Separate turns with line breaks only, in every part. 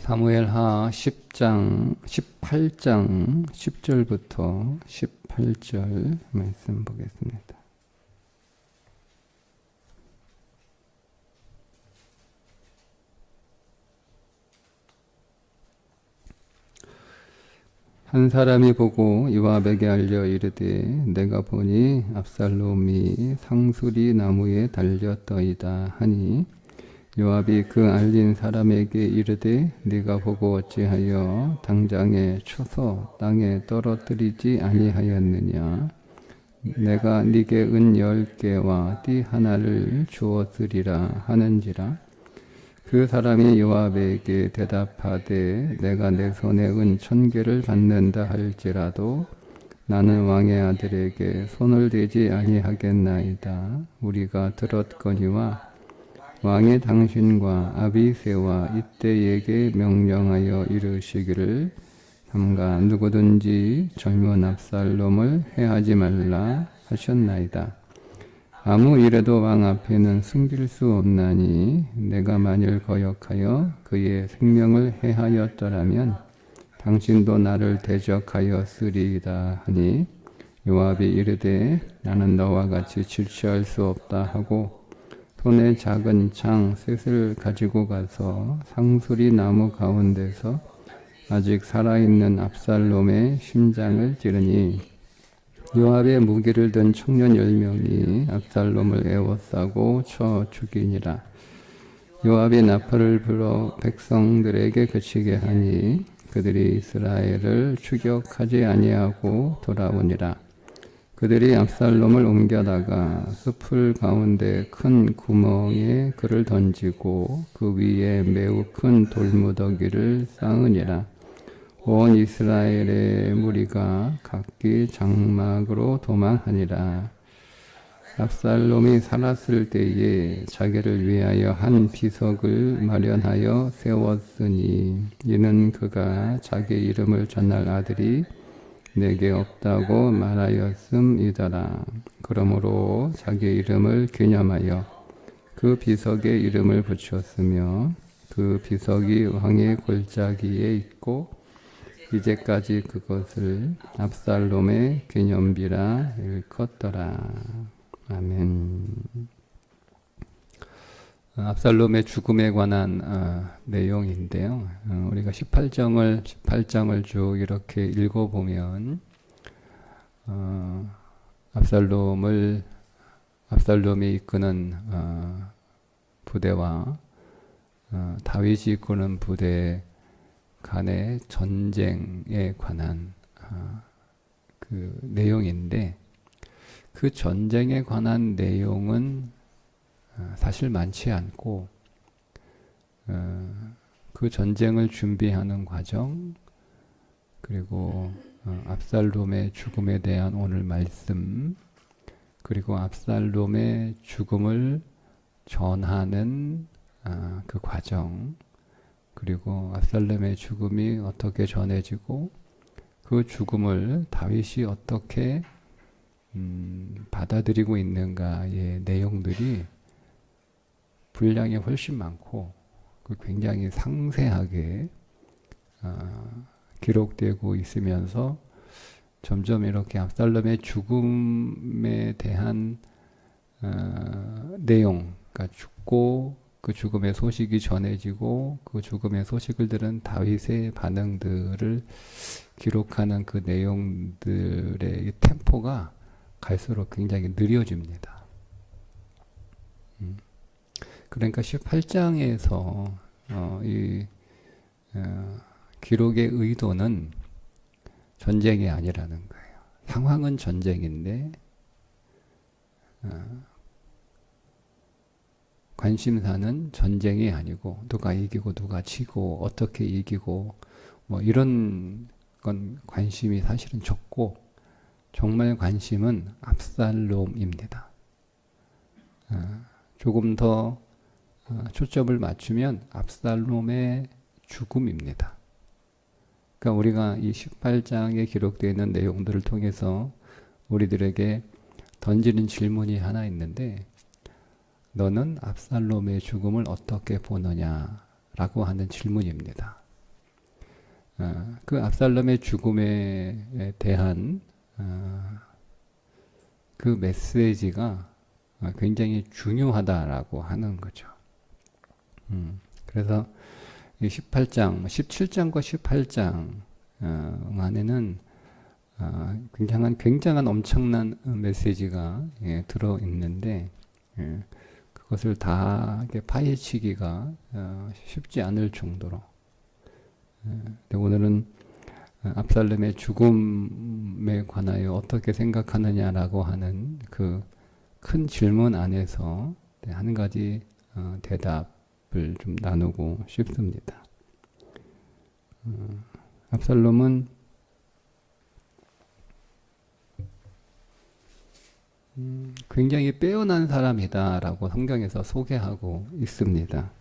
사무엘하 18장 10절부터 18절 말씀 보겠습니다. 한 사람이 보고 요압에게 알려 이르되 내가 보니 압살롬이 상수리 나무에 달렸더이다 하니 요압이 그 알린 사람에게 이르되 네가 보고 어찌하여 당장에 쳐서 땅에 떨어뜨리지 아니하였느냐. 내가 네게 은 10개와 띠 하나를 주었으리라 하는지라. 그 사람이 요압에게 대답하되 내가 내 손에 은 1000개를 받는다 할지라도 나는 왕의 아들에게 손을 대지 아니하겠나이다. 우리가 들었거니와 왕이 당신과 아비새와 이때에게 명령하여 이르시기를 삼가 누구든지 젊은 압살롬을 해하지 말라 하셨나이다. 아무 일에도 왕 앞에는 숨길 수 없나니 내가 만일 거역하여 그의 생명을 해하였더라면 당신도 나를 대적하였으리이다 하니 요압이 이르되 나는 너와 같이 질취할 수 없다 하고 손에 작은 창 셋을 가지고 가서 상수리 나무 가운데서 아직 살아있는 압살롬의 심장을 찌르니 요압의 무기를 든 청년 10명이 압살롬을 에워싸고 쳐 죽이니라. 요압이 나팔을 불어 백성들에게 그치게 하니 그들이 이스라엘을 추격하지 아니하고 돌아오니라. 그들이 압살롬을 옮겨다가 숲을 가운데 큰 구멍에 그를 던지고 그 위에 매우 큰 돌무더기를 쌓으니라. 온 이스라엘의 무리가 각기 장막으로 도망하니라. 압살롬이 살았을 때에 자기를 위하여 한 비석을 마련하여 세웠으니 이는 그가 자기 이름을 전할 아들이 내게 없다고 말하였음이더라. 그러므로 자기 이름을 기념하여 그 비석에 이름을 붙였으며 그 비석이 왕의 골짜기에 있고 이제까지 그것을 압살롬의 기념비라 일컫더라. 아멘. 압살롬의 죽음에 관한 내용인데요. 우리가 18장을 쭉 이렇게 읽어보면 압살롬이 이끄는 부대와 다윗이 이끄는 부대 간의 전쟁에 관한 그 내용인데 그 전쟁에 관한 내용은 사실 많지 않고 그 전쟁을 준비하는 과정 그리고 압살롬의 죽음에 대한 오늘 말씀 그리고 압살롬의 죽음을 전하는 그 과정 그리고 압살롬의 죽음이 어떻게 전해지고 그 죽음을 다윗이 어떻게 받아들이고 있는가의 내용들이 분량이 훨씬 많고 굉장히 상세하게 기록되고 있으면서 점점 이렇게 압살롬의 죽음에 대한 내용, 그러니까 죽고 그 죽음의 소식이 전해지고 그 죽음의 소식을 들은 다윗의 반응들을 기록하는 그 내용들의 템포가 갈수록 굉장히 느려집니다. 그러니까 18장에서 이 기록의 의도는 전쟁이 아니라는 거예요. 상황은 전쟁인데 관심사는 전쟁이 아니고 누가 이기고 누가 지고 어떻게 이기고 뭐 이런 건 관심이 사실은 적고 정말 관심은 압살롬입니다. 조금 더 초점을 맞추면 압살롬의 죽음입니다. 그러니까 우리가 이 18장에 기록되어 있는 내용들을 통해서 우리들에게 던지는 질문이 하나 있는데 너는 압살롬의 죽음을 어떻게 보느냐라고 하는 질문입니다. 그 압살롬의 죽음에 대한 그 메시지가 굉장히 중요하다라고 하는 거죠. 그래서 이 18장, 17장과 18장 안에는 굉장한 엄청난 메시지가 들어있는데 그것을 다 파헤치기가 쉽지 않을 정도로 근데 오늘은 압살롬의 죽음에 관하여 어떻게 생각하느냐라고 하는 그 큰 질문 안에서 한 가지 대답을 좀 나누고 싶습니다. 압살롬은 굉장히 빼어난 사람이다라고 성경에서 소개하고 있습니다.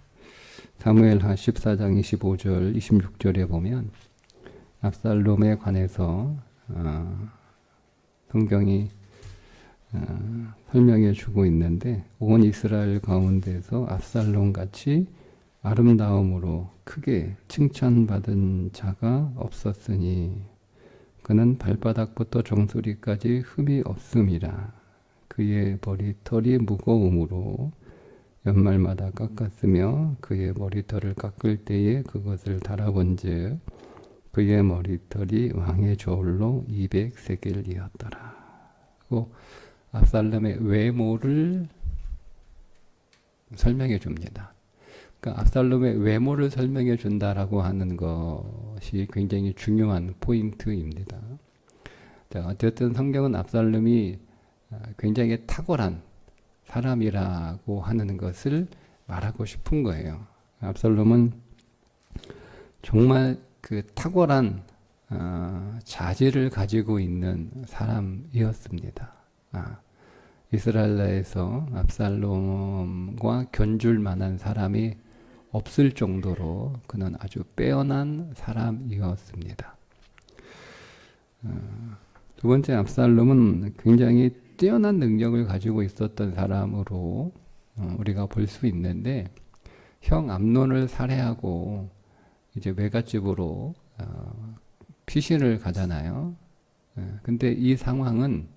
사무엘하 14장 25절 26절에 보면 압살롬에 관해서 성경이 설명해 주고 있는데 온 이스라엘 가운데서 압살롬 같이 아름다움으로 크게 칭찬받은 자가 없었으니 그는 발바닥부터 정수리까지 흠이 없음이라. 그의 머리털이 무거움으로 연말마다 깎았으며 그의 머리털을 깎을 때에 그것을 달아본즉 그의 머리털이 왕의 저울로 200세겔이었더라. 그리고 압살롬의 외모를 설명해 줍니다. 그러니까 압살롬의 외모를 설명해 준다라고 하는 것이 굉장히 중요한 포인트입니다. 자, 어쨌든 성경은 압살롬이 굉장히 탁월한 사람이라고 하는 것을 말하고 싶은 거예요. 압살롬은 정말 그 탁월한 자질을 가지고 있는 사람이었습니다. 이스라엘에서 압살롬과 견줄 만한 사람이 없을 정도로 그는 아주 빼어난 사람이었습니다. 두 번째, 압살롬은 굉장히 뛰어난 능력을 가지고 있었던 사람으로 우리가 볼 수 있는데 형 암논을 살해하고 이제 외갓집으로 피신을 가잖아요. 근데 이 상황은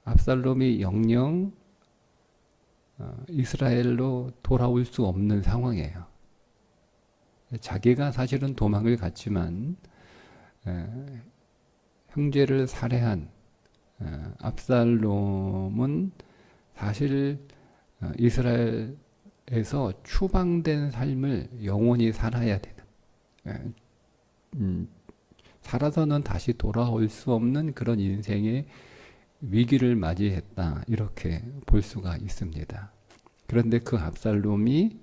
압살롬이 영영 이스라엘로 돌아올 수 없는 상황이에요. 자기가 사실은 도망을 갔지만 형제를 살해한 압살롬은 사실 이스라엘에서 추방된 삶을 영원히 살아야 되는 살아서는 다시 돌아올 수 없는 그런 인생의 위기를 맞이했다 이렇게 볼 수가 있습니다. 그런데 그 압살롬이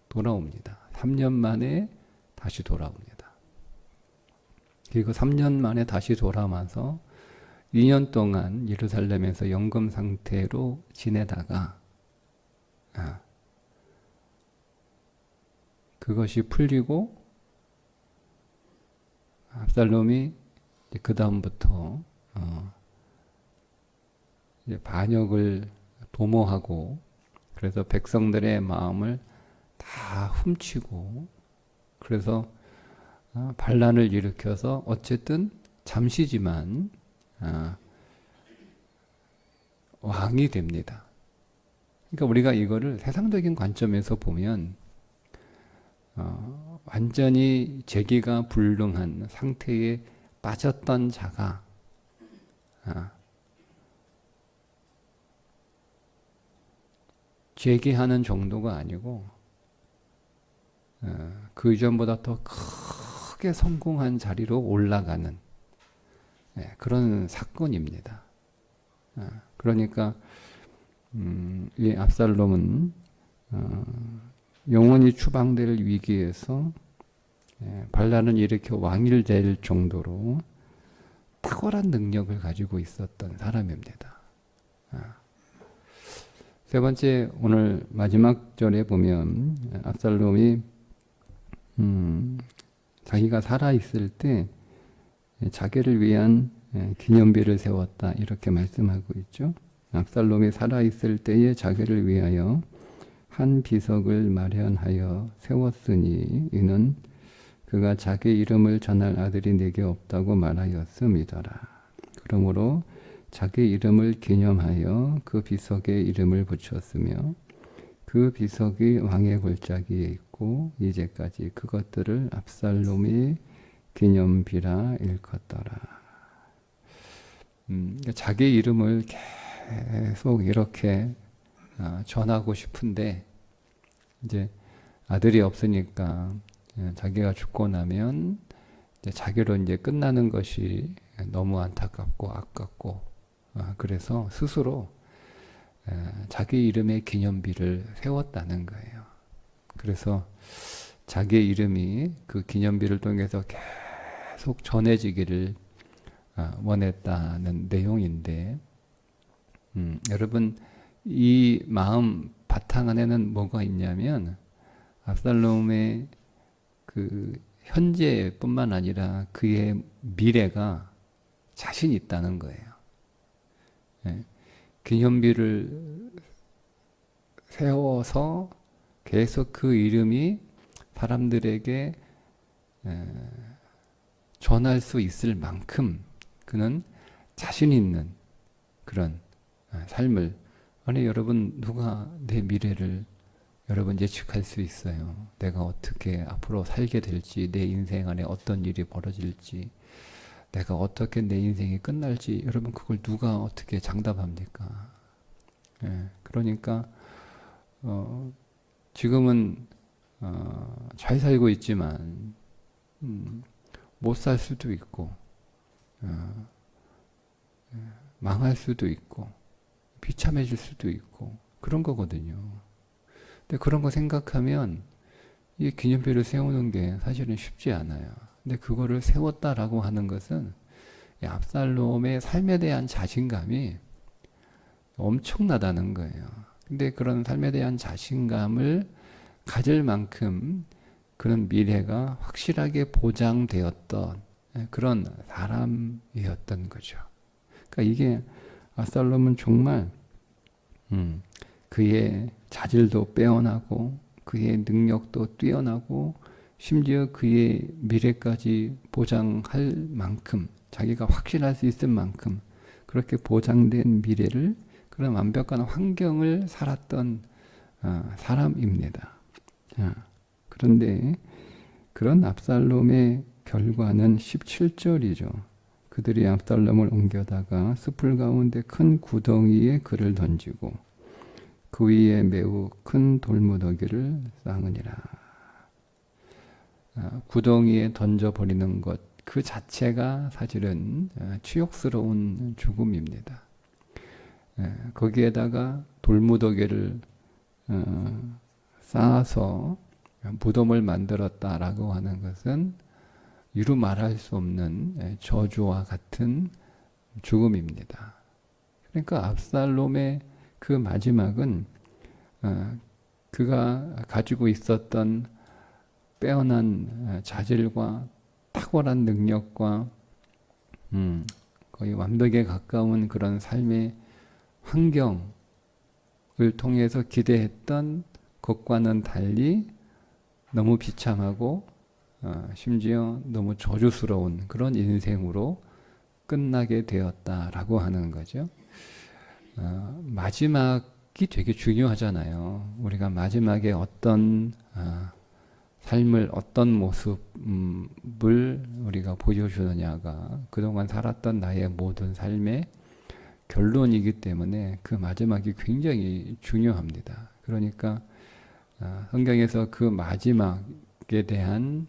돌아옵니다. 3년 만에 다시 돌아옵니다. 그리고 3년 만에 다시 돌아와서 2년 동안 예루살렘에서 연금 상태로 지내다가 그것이 풀리고 압살롬이 그 다음부터 이제 반역을 도모하고 그래서 백성들의 마음을 다 훔치고 그래서 반란을 일으켜서 어쨌든 잠시지만 왕이 됩니다. 그러니까 우리가 이거를 세상적인 관점에서 보면 완전히 재기가 불능한 상태에 빠졌던 자가 재기하는 정도가 아니고 그 이전보다 더 크게 성공한 자리로 올라가는 그런 사건입니다. 그러니까 이 압살롬은 영원히 추방될 위기에서 반란을 일으켜 왕이 될 정도로 탁월한 능력을 가지고 있었던 사람입니다. 세 번째, 오늘 마지막 절에 보면 압살롬이 자기가 살아있을 때 자기를 위한 기념비를 세웠다 이렇게 말씀하고 있죠. 압살롬이 살아있을 때에 자기를 위하여 한 비석을 마련하여 세웠으니 이는 그가 자기 이름을 전할 아들이 내게 없다고 말하였음이더라. 그러므로 자기 이름을 기념하여 그 비석에 이름을 붙였으며 그 비석이 왕의 골짜기에 있고 이제까지 그것들을 압살롬이 기념비라 일컫더라. 자기 이름을 계속 이렇게 전하고 싶은데 이제 아들이 없으니까 자기가 죽고 나면 이제 자기로 이제 끝나는 것이 너무 안타깝고 아깝고 그래서 스스로 자기 이름의 기념비를 세웠다는 거예요. 그래서 자기의 이름이 그 기념비를 통해서 계속 전해지기를 원했다는 내용인데 여러분 이 마음 바탕 안에는 뭐가 있냐면 압살롬의 그 현재뿐만 아니라 그의 미래가 자신 있다는 거예요. 기념비를 세워서 계속 그 이름이 사람들에게 전할 수 있을 만큼 그는 자신 있는 그런 삶을 아니 여러분 누가 내 미래를 여러분 예측할 수 있어요. 내가 어떻게 앞으로 살게 될지 내 인생 안에 어떤 일이 벌어질지 내가 어떻게 내 인생이 끝날지 여러분 그걸 누가 어떻게 장담합니까? 그러니까 지금은 잘 살고 있지만 못 살 수도 있고 망할 수도 있고 비참해질 수도 있고 그런 거거든요. 근데 그런 거 생각하면 이 기념비를 세우는 게 사실은 쉽지 않아요. 근데 그거를 세웠다라고 하는 것은 압살롬의 삶에 대한 자신감이 엄청나다는 거예요. 근데 그런 삶에 대한 자신감을 가질 만큼 그런 미래가 확실하게 보장되었던 그런 사람이었던 거죠. 그러니까 이게 압살롬은 정말 그의 자질도 빼어나고 그의 능력도 뛰어나고 심지어 그의 미래까지 보장할 만큼 자기가 확신할 수 있을 만큼 그렇게 보장된 미래를 그런 완벽한 환경을 살았던 사람입니다. 그런데 그런 압살롬의 결과는 17절이죠. 그들이 압살롬을 옮겨다가 숲을 가운데 큰 구덩이에 그를 던지고 그 위에 매우 큰 돌무더기를 쌓으니라. 구덩이에 던져버리는 것 그 자체가 사실은 치욕스러운 죽음입니다. 거기에다가 돌무더기를 쌓아서 무덤을 만들었다라고 하는 것은 이루 말할 수 없는 저주와 같은 죽음입니다. 그러니까 압살롬의 그 마지막은 그가 가지고 있었던 빼어난 자질과 탁월한 능력과 거의 완벽에 가까운 그런 삶의 환경을 통해서 기대했던 것과는 달리 너무 비참하고 심지어 너무 저주스러운 그런 인생으로 끝나게 되었다라고 하는 거죠. 마지막이 되게 중요하잖아요. 우리가 마지막에 어떤 삶을 어떤 모습을 우리가 보여주느냐가 그동안 살았던 나의 모든 삶의 결론이기 때문에 그 마지막이 굉장히 중요합니다. 그러니까 성경에서 그 마지막에 대한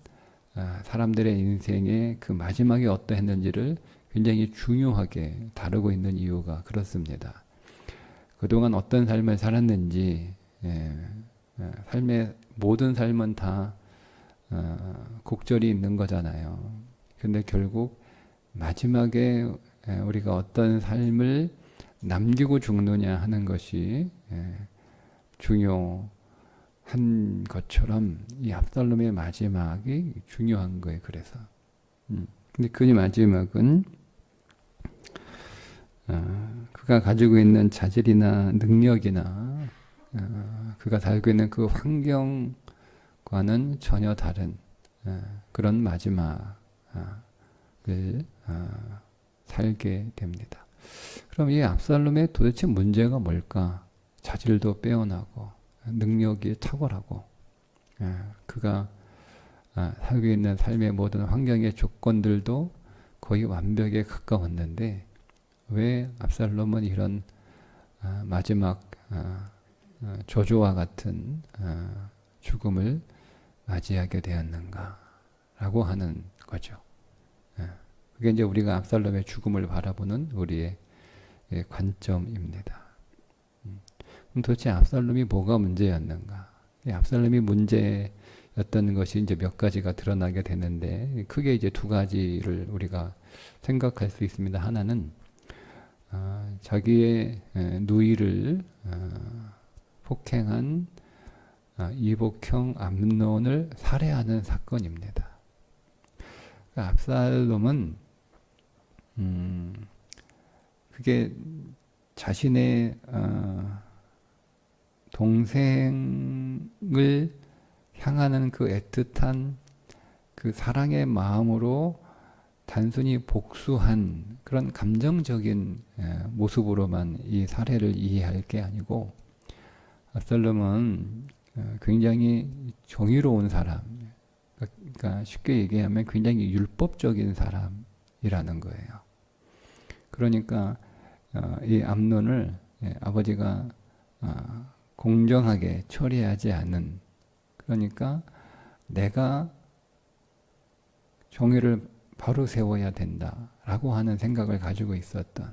사람들의 인생의 그 마지막이 어떠했는지를 굉장히 중요하게 다루고 있는 이유가 그렇습니다. 그동안 어떤 삶을 살았는지 삶의 모든 삶은 다 곡절이 있는 거잖아요. 근데 결국 마지막에 우리가 어떤 삶을 남기고 죽느냐 하는 것이 중요한 것처럼 이 압살롬의 마지막이 중요한 거예요. 그래서 근데 그 마지막은 그가 가지고 있는 자질이나 능력이나 그가 살고 있는 그 환경과는 전혀 다른 그런 마지막을 살게 됩니다. 그럼 이 압살롬의 도대체 문제가 뭘까? 자질도 빼어나고 능력이 탁월하고 그가 살고 있는 삶의 모든 환경의 조건들도 거의 완벽에 가까웠는데 왜 압살롬은 이런 마지막 저주와 같은 죽음을 맞이하게 되었는가 라고 하는 거죠. 그게 이제 우리가 압살롬의 죽음을 바라보는 우리의 관점입니다. 그럼 도대체 압살롬이 뭐가 문제였는가? 압살롬이 문제였던 것이 이제 몇 가지가 드러나게 되는데 크게 이제 두 가지를 우리가 생각할 수 있습니다. 하나는 자기의 누이를 폭행한 이복형 암논을 살해하는 사건입니다. 그러니까 압살롬은 그게 자신의 동생을 향하는 그 애틋한 그 사랑의 마음으로 단순히 복수한 그런 감정적인 모습으로만 이 사례를 이해할 게 아니고 압살롬은 굉장히 정의로운 사람, 그러니까 쉽게 얘기하면 굉장히 율법적인 사람이라는 거예요. 그러니까 이 암논을 아버지가 공정하게 처리하지 않은, 그러니까 내가 정의를 바로 세워야 된다라고 하는 생각을 가지고 있었던,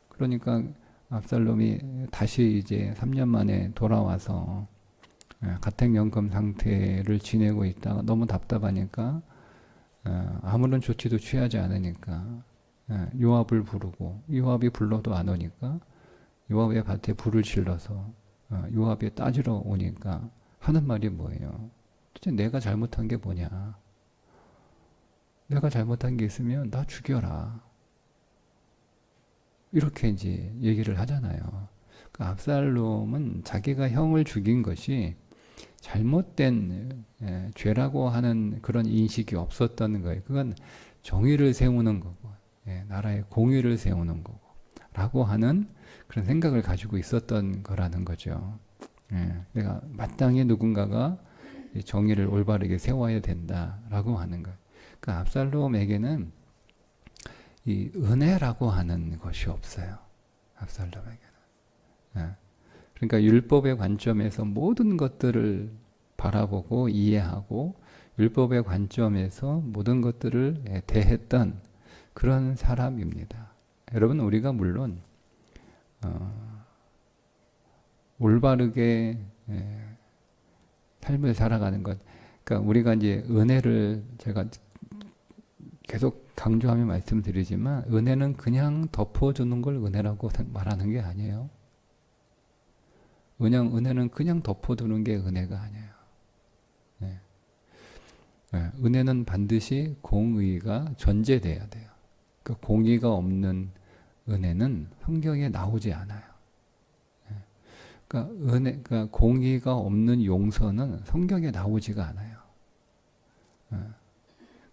그러니까 압살롬이 다시 이제 3년 만에 돌아와서 가택연금 상태를 지내고 있다가 너무 답답하니까 아무런 조치도 취하지 않으니까 요압을 부르고, 요압이 불러도 안 오니까 요압의 밭에 불을 질러서 요압이 따지러 오니까 하는 말이 뭐예요? 도대체 내가 잘못한 게 뭐냐? 내가 잘못한 게 있으면 나 죽여라. 이렇게 이제 얘기를 하잖아요. 그 압살롬은 자기가 형을 죽인 것이 잘못된 죄라고 하는 그런 인식이 없었던 거예요. 그건 정의를 세우는 거고, 나라의 공의를 세우는 거고, 라고 하는 그런 생각을 가지고 있었던 거라는 거죠. 내가 마땅히 누군가가 정의를 올바르게 세워야 된다라고 하는 것. 그 압살롬에게는 이 은혜라고 하는 것이 없어요. 압살롬에게는. 그러니까 율법의 관점에서 모든 것들을 바라보고 이해하고 율법의 관점에서 모든 것들을 대했던 그런 사람입니다. 여러분, 우리가 물론 올바르게 삶을 살아가는 것, 그러니까 우리가 이제 은혜를 제가 계속 강조하며 말씀드리지만 은혜는 그냥 덮어주는 걸 은혜라고 말하는 게 아니에요. 은혜는 그냥 덮어두는 게 은혜가 아니에요. 은혜는 반드시 공의가 전제돼야 돼요. 그 공의가 없는 은혜는 성경에 나오지 않아요. 그러니까 공의가 없는 용서는 성경에 나오지가 않아요.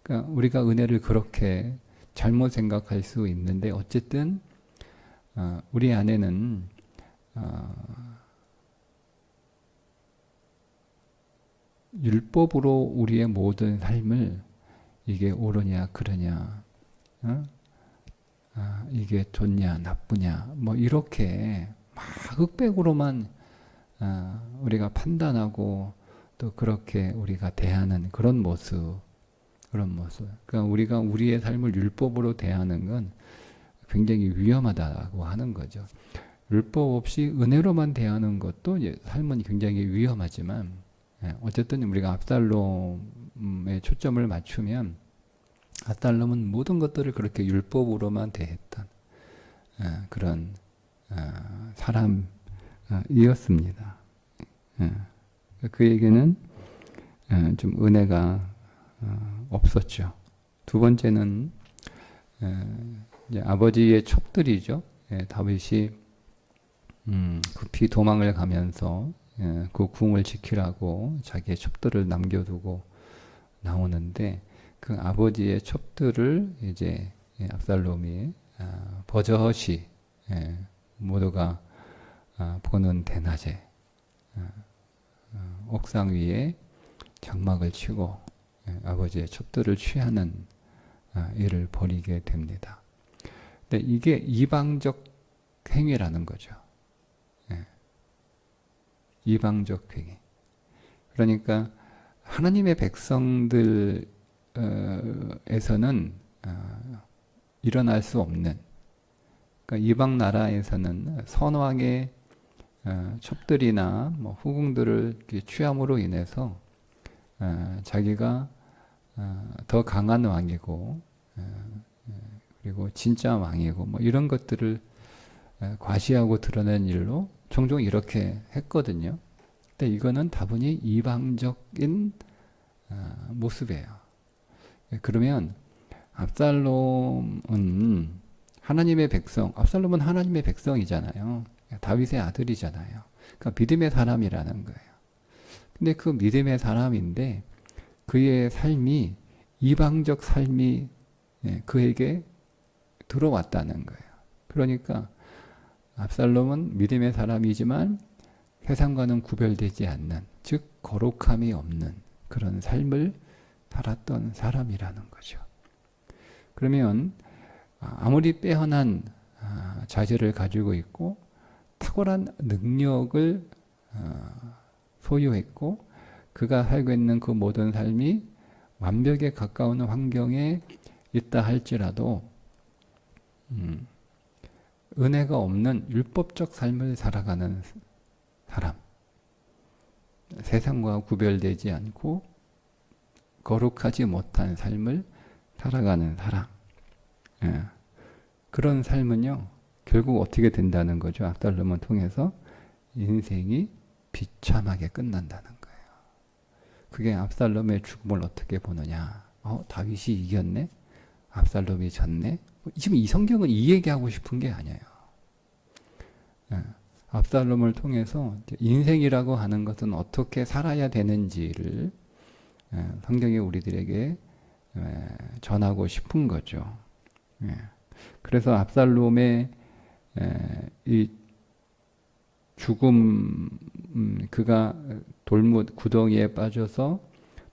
그러니까 우리가 은혜를 그렇게 잘못 생각할 수 있는데 어쨌든 우리 안에는 율법으로 우리의 모든 삶을 이게 옳으냐 그러냐, 이게 좋냐 나쁘냐 뭐 이렇게 막 흑백으로만 우리가 판단하고 또 그렇게 우리가 대하는 그런 모습. 그러니까 우리가 우리의 삶을 율법으로 대하는 건 굉장히 위험하다고 하는 거죠. 율법 없이 은혜로만 대하는 것도 삶은 굉장히 위험하지만 어쨌든 우리가 압살롬에 초점을 맞추면 압살롬은 모든 것들을 그렇게 율법으로만 대했던 그런 사람이었습니다. 그에게는 좀 은혜가 없었죠. 두 번째는 이제 아버지의 첩들이죠. 다윗이 급히 도망을 가면서 그 궁을 지키라고 자기의 첩들을 남겨두고 나오는데 그 아버지의 첩들을 이제 압살롬이 버젓이 모두가 보는 대낮에 옥상 위에 장막을 치고 아버지의 첩들을 취하는 일을 벌이게 됩니다. 근데 이게 이방적 행위라는 거죠. 이방적 행위. 그러니까 하나님의 백성들에서는 일어날 수 없는, 그러니까 이방 나라에서는 선왕의 첩들이나 뭐 후궁들을 취함으로 인해서 자기가 더 강한 왕이고 그리고 진짜 왕이고 뭐 이런 것들을 과시하고 드러낸 일로 종종 이렇게 했거든요. 근데 이거는 다분히 이방적인 모습이에요. 그러면 압살롬은 하나님의 백성, 압살롬은 하나님의 백성이잖아요. 다윗의 아들이잖아요. 그러니까 믿음의 사람이라는 거예요. 근데 그 믿음의 사람인데 그의 삶이 이방적 삶이 그에게 들어왔다는 거예요. 그러니까 압살롬은 믿음의 사람이지만 세상과는 구별되지 않는, 즉 거룩함이 없는 그런 삶을 살았던 사람이라는 거죠. 그러면 아무리 빼어난 자질을 가지고 있고 탁월한 능력을 소유했고 그가 살고 있는 그 모든 삶이 완벽에 가까운 환경에 있다 할지라도 은혜가 없는 율법적 삶을 살아가는 사람, 세상과 구별되지 않고 거룩하지 못한 삶을 살아가는 사람, 그런 삶은요 결국 어떻게 된다는 거죠? 압살롬을 통해서 인생이 비참하게 끝난다는 거예요. 그게 압살롬의 죽음을 어떻게 보느냐? 다윗이 이겼네? 압살롬이 졌네? 지금 이 성경은 이 얘기하고 싶은 게 아니에요. 압살롬을 통해서 인생이라고 하는 것은 어떻게 살아야 되는지를 성경이 우리들에게 전하고 싶은 거죠. 그래서 압살롬의 이 죽음, 그가 구덩이에 빠져서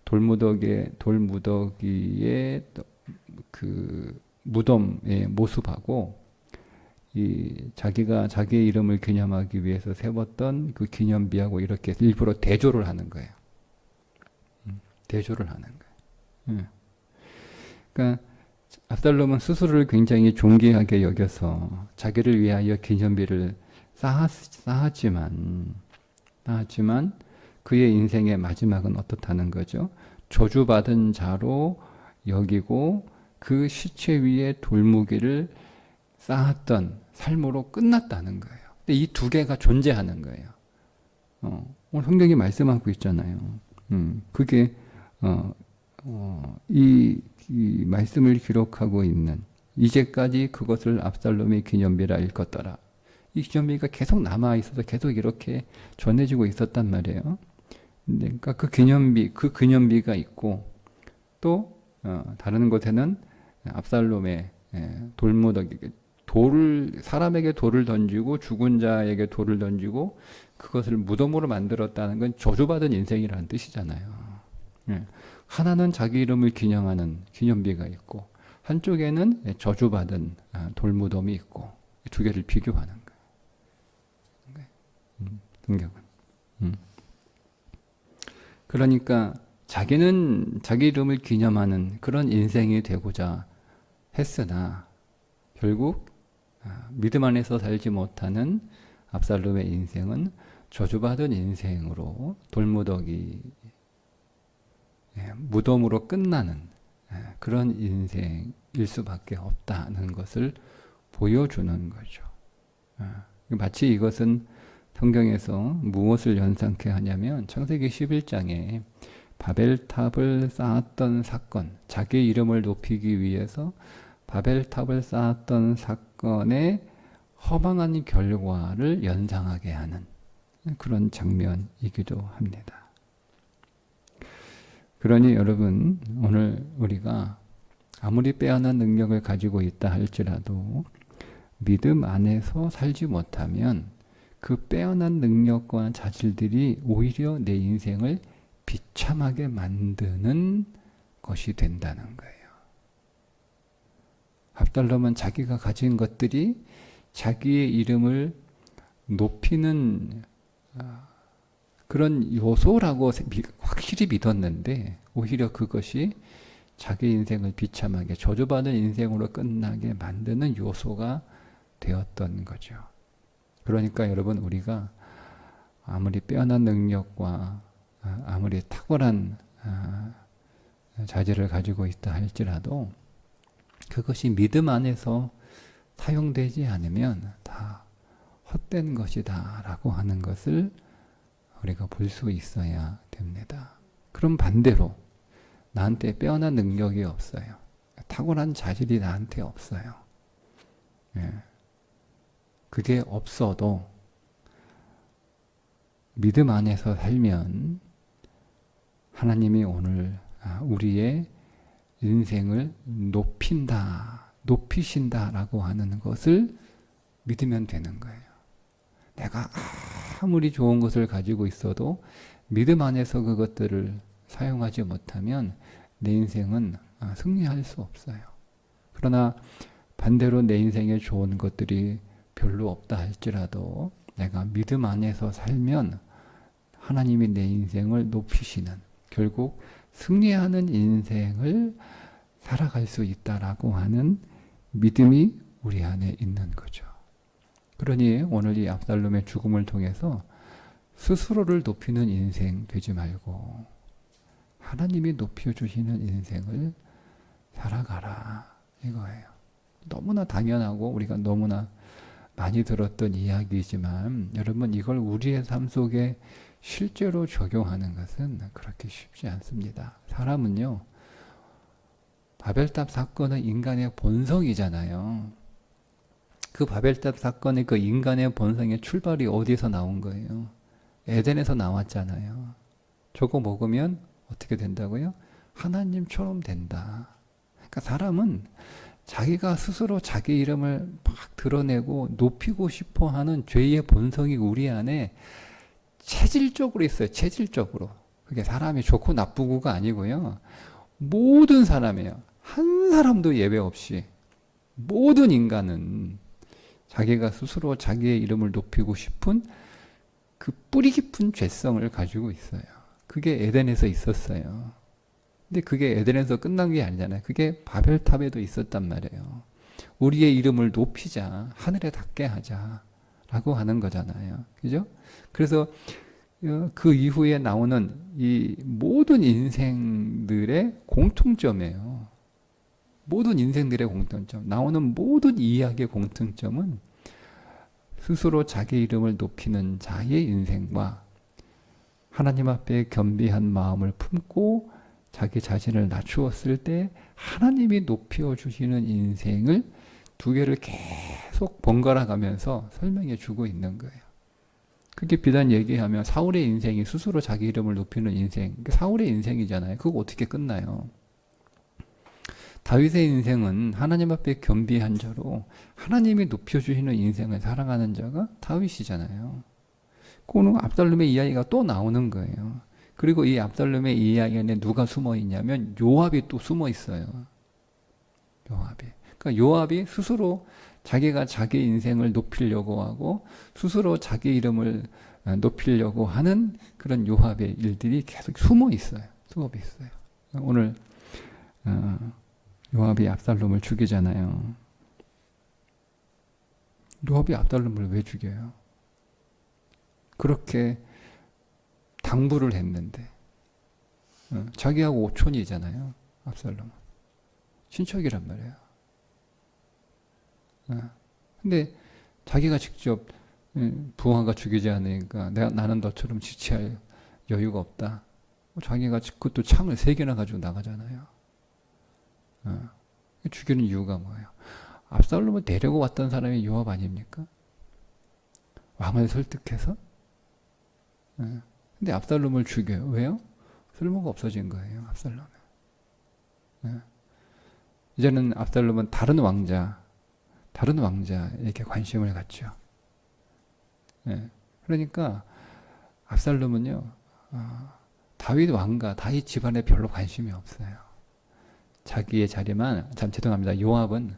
돌무더기의 그 무덤의 모습하고 자기가 자기의 이름을 기념하기 위해서 세웠던 그 기념비하고 이렇게 일부러 대조를 하는 거예요. 대조를 하는 거예요. 그러니까 압살롬은 스스로를 굉장히 존귀하게 여겨서 자기를 위하여 기념비를 쌓았지만 그의 인생의 마지막은 어떻다는 거죠? 저주받은 자로 여기고 그 시체 위에 돌무기를 쌓았던 삶으로 끝났다는 거예요. 근데 이 두 개가 존재하는 거예요. 오늘 성경이 말씀하고 있잖아요. 그게 이 말씀을 기록하고 있는 이제까지 그것을 압살롬의 기념비라 일컫더라. 이 기념비가 계속 남아 있어서 계속 이렇게 전해지고 있었단 말이에요. 그러니까 그 기념비가 있고 또 다른 곳에는 압살롬의 돌무더기, 사람에게 돌을 던지고 죽은 자에게 돌을 던지고 그것을 무덤으로 만들었다는 건 저주받은 인생이라는 뜻이잖아요. 하나는 자기 이름을 기념하는 기념비가 있고 한쪽에는 저주받은 돌무덤이 있고 두 개를 비교하는 거예요. 성경은. 그러니까 자기는 자기 이름을 기념하는 그런 인생이 되고자 했으나 결국 믿음 안에서 살지 못하는 압살롬의 인생은 저주받은 인생으로 돌무더기 무덤으로 끝나는 그런 인생일 수밖에 없다는 것을 보여주는 거죠. 마치 이것은 성경에서 무엇을 연상케 하냐면 창세기 11장에 바벨탑을 쌓았던 사건, 자기 이름을 높이기 위해서 바벨탑을 쌓았던 사건의 허망한 결과를 연상하게 하는 그런 장면이기도 합니다. 그러니 여러분, 오늘 우리가 아무리 빼어난 능력을 가지고 있다 할지라도 믿음 안에서 살지 못하면 그 빼어난 능력과 자질들이 오히려 내 인생을 비참하게 만드는 것이 된다는 거예요. 압살롬은 자기가 가진 것들이 자기의 이름을 높이는 그런 요소라고 확실히 믿었는데 오히려 그것이 자기 인생을 비참하게 저주받은 인생으로 끝나게 만드는 요소가 되었던 거죠. 그러니까 여러분, 우리가 아무리 빼어난 능력과 아무리 탁월한 자질을 가지고 있다 할지라도 그것이 믿음 안에서 사용되지 않으면 다 헛된 것이다 라고 하는 것을 우리가 볼 수 있어야 됩니다. 그럼 반대로 나한테 빼어난 능력이 없어요. 탁월한 자질이 나한테 없어요. 그게 없어도 믿음 안에서 살면 하나님이 오늘 우리의 인생을 높이신다라고 하는 것을 믿으면 되는 거예요. 내가 아무리 좋은 것을 가지고 있어도 믿음 안에서 그것들을 사용하지 못하면 내 인생은 승리할 수 없어요. 그러나 반대로 내 인생에 좋은 것들이 별로 없다 할지라도 내가 믿음 안에서 살면 하나님이 내 인생을 높이시는, 결국 승리하는 인생을 살아갈 수 있다라고 하는 믿음이 우리 안에 있는 거죠. 그러니 오늘 이 압살롬의 죽음을 통해서 스스로를 높이는 인생 되지 말고 하나님이 높여주시는 인생을 살아가라 이거예요. 너무나 당연하고 우리가 너무나 많이 들었던 이야기이지만 여러분, 이걸 우리의 삶 속에 실제로 적용하는 것은 그렇게 쉽지 않습니다. 사람은요, 바벨탑 사건은 인간의 본성이잖아요. 그 바벨탑 사건의 그 인간의 본성의 출발이 어디서 나온 거예요? 에덴에서 나왔잖아요. 저거 먹으면 어떻게 된다고요? 하나님처럼 된다. 그러니까 사람은 자기가 스스로 자기 이름을 막 드러내고 높이고 싶어 하는 죄의 본성이 우리 안에 체질적으로 있어요. 체질적으로. 그게 사람이 좋고 나쁘고가 아니고요. 모든 사람이에요. 한 사람도 예외 없이 모든 인간은 자기가 스스로 자기의 이름을 높이고 싶은 그 뿌리 깊은 죄성을 가지고 있어요. 그게 에덴에서 있었어요. 근데 그게 에덴에서 끝난 게 아니잖아요. 그게 바벨탑에도 있었단 말이에요. 우리의 이름을 높이자, 하늘에 닿게 하자 라고 하는 거잖아요. 그죠? 그래서 그 이후에 나오는 이 모든 인생들의 공통점이에요. 모든 인생들의 공통점, 나오는 모든 이야기의 공통점은 스스로 자기 이름을 높이는 자의 인생과 하나님 앞에 겸비한 마음을 품고 자기 자신을 낮추었을 때 하나님이 높여주시는 인생을 두 개를 계속 번갈아 가면서 설명해 주고 있는 거예요. 그게 비단 얘기하면 사울의 인생이 스스로 자기 이름을 높이는 인생, 사울의 인생이잖아요. 그거 어떻게 끝나요? 다윗의 인생은 하나님 앞에 겸비한 자로 하나님이 높여주시는 인생을 살아가는 자가 다윗이잖아요. 그거는 압살롬의 이야기가 또 나오는 거예요. 그리고 이 압살롬의 이야기 안에 누가 숨어 있냐면 요압이 또 숨어 있어요. 요압이. 그러니까 요압이 스스로 자기가 자기 인생을 높이려고 하고 스스로 자기 이름을 높이려고 하는 그런 요압의 일들이 계속 숨어 있어요. 숨어 있어요. 오늘 요압이 압살롬을 죽이잖아요. 요압이 압살롬을 왜 죽여요? 그렇게 당부를 했는데 자기하고 오촌이잖아요. 압살롬은 친척이란 말이에요. 근데 자기가 직접 부하가 죽이지 않으니까 나는 너처럼 지체할 여유가 없다. 자기가 그것도 창을 3개나 가지고 나가잖아요. 죽이는 이유가 뭐예요? 압살롬을 데리고 왔던 사람이 요압 아닙니까? 왕을 설득해서. 근데 압살롬을 죽여요. 왜요? 쓸모가 없어진 거예요. 압살롬은. 예. 이제는 압살롬은 다른 왕자에게 관심을 갖죠. 예. 그러니까 압살롬은요, 다윗 왕가, 다윗 집안에 별로 관심이 없어요. 자기의 자리만, 죄송합니다. 요압은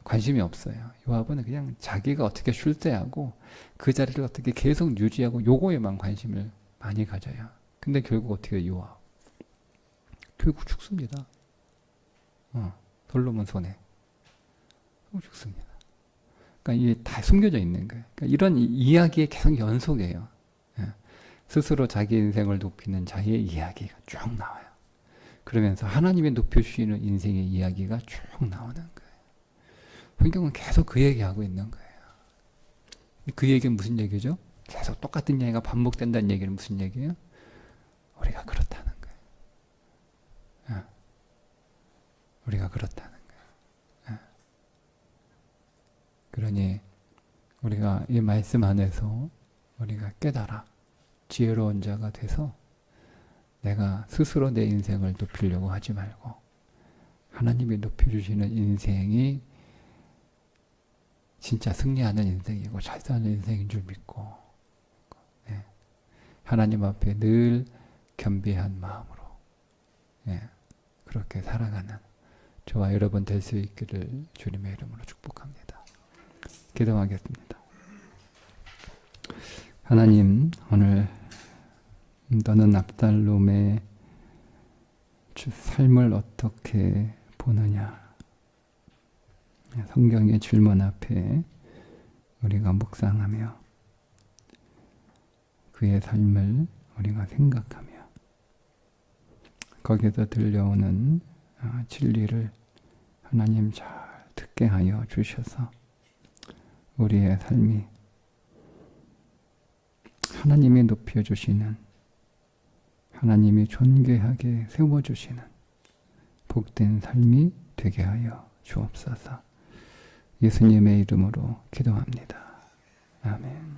관심이 없어요. 요압은 그냥 자기가 어떻게 출세하고 그 자리를 어떻게 계속 유지하고 요거에만 관심을 많이 가져요. 근데 결국 어떻게 해요? 요압 결국 죽습니다. 솔로몬 손에 죽습니다. 그러니까 이게 다 숨겨져 있는 거예요. 그러니까 이런 이야기의 계속 연속이에요. 스스로 자기 인생을 높이는 자의 이야기가 쭉 나와요. 그러면서 하나님의 높여주시는 인생의 이야기가 쭉 나오는 거예요. 성경은 계속 그 얘기하고 있는 거예요. 그 얘기는 무슨 얘기죠? 계속 똑같은 얘기가 반복된다는 얘기는 무슨 얘기예요? 우리가 그렇다는 거예요. 우리가 그렇다는 거예요. 그러니 우리가 이 말씀 안에서 우리가 깨달아 지혜로운 자가 돼서 내가 스스로 내 인생을 높이려고 하지 말고 하나님이 높여주시는 인생이 진짜 승리하는 인생이고 잘 사는 인생인 줄 믿고 하나님 앞에 늘 겸비한 마음으로 그렇게 살아가는 저와 여러분 될 수 있기를 주님의 이름으로 축복합니다. 기도하겠습니다. 하나님, 오늘 너는 압살롬의 삶을 어떻게 보느냐? 성경의 질문 앞에 우리가 묵상하며 그의 삶을 우리가 생각하며 거기서 들려오는 진리를 하나님 잘 듣게 하여 주셔서 우리의 삶이 하나님이 높여주시는, 하나님이 존귀하게 세워주시는 복된 삶이 되게 하여 주옵소서. 예수님의 이름으로 기도합니다. 아멘.